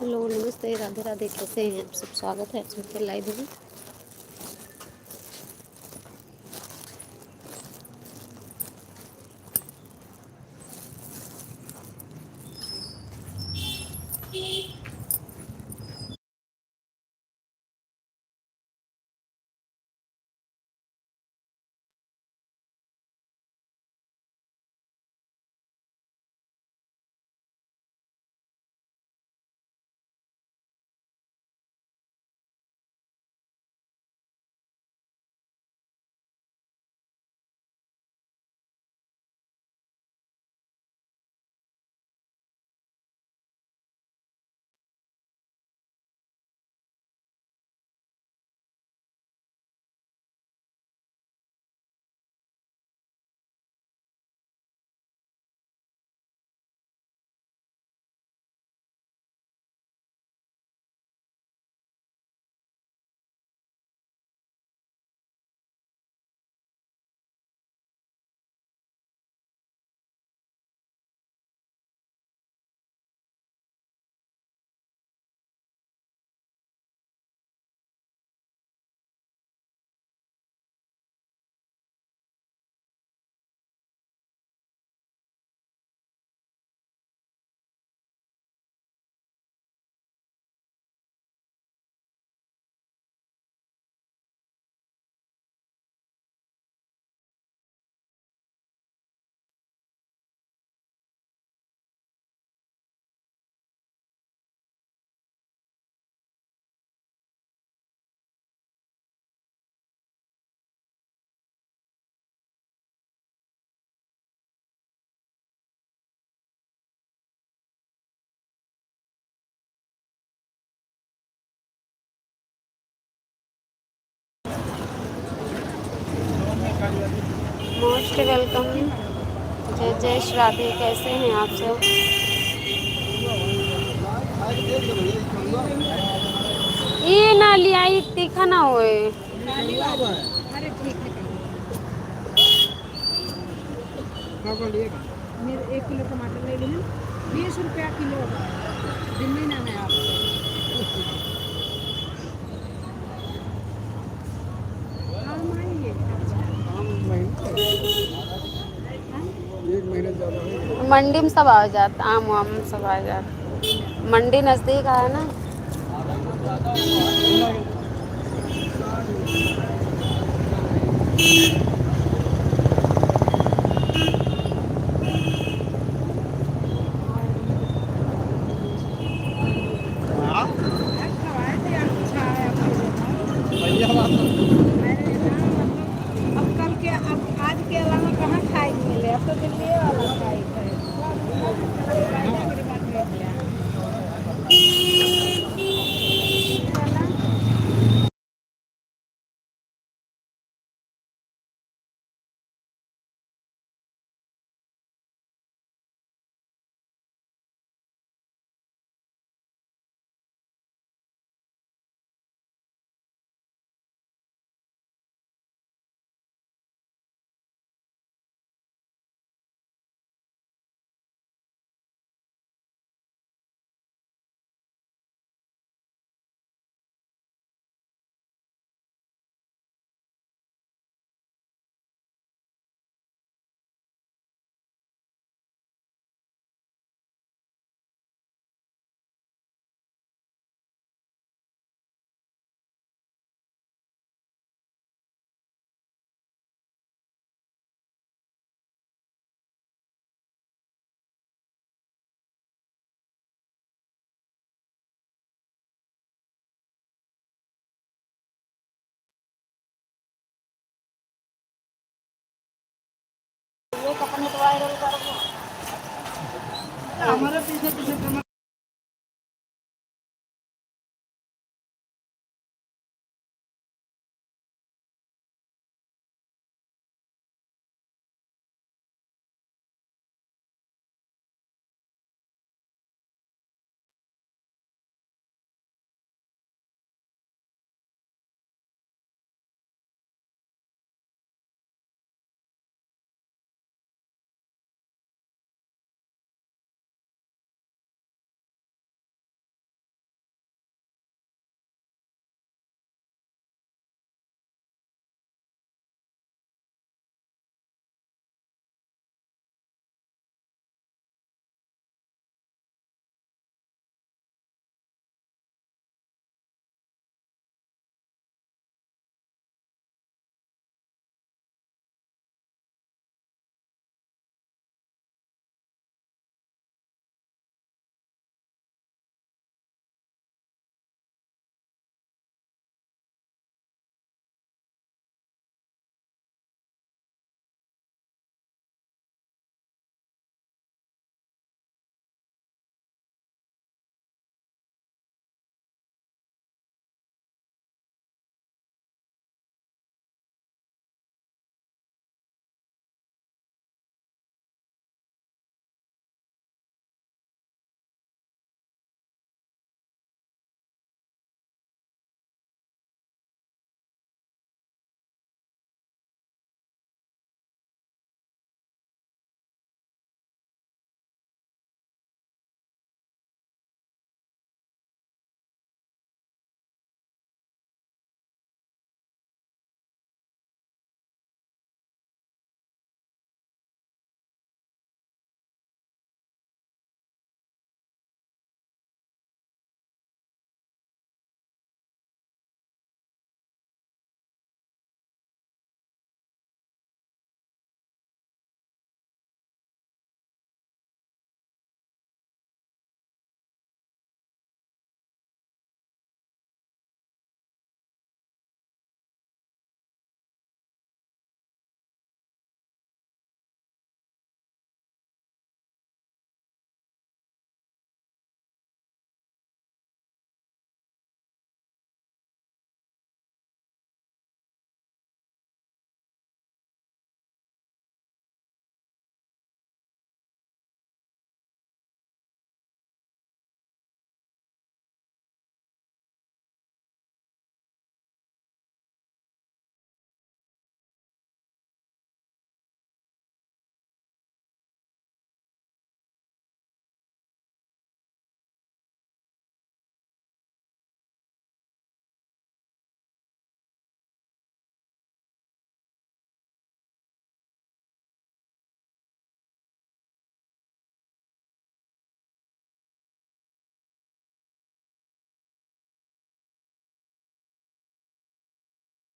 Hello, नमस्ते, राधे राधे। कैसे हैं आप सब? स्वागत है आप सबके लाइव में। Most welcome. जय जय श्री राधे। कैसे हैं आप सब? ये ना लिया तीखा ना होए। अरे ठीक है। मेरे 1 किलो टमाटर ले लेना। 20 रुपया किलो दिन में ना है आपको। हम आएंगे। एक महीने ज़्यादा मंडी में सब आ जाता, आम वाम सब आ जाता। मंडी नज़दीक है ना। खवाए थे यार, अच्छा है मैंने ना मतलब अब कल के अब आज के अलावा कहाँ खाई मिले। अब तो दिल्ली वाला खाई थे। हमारे पीछे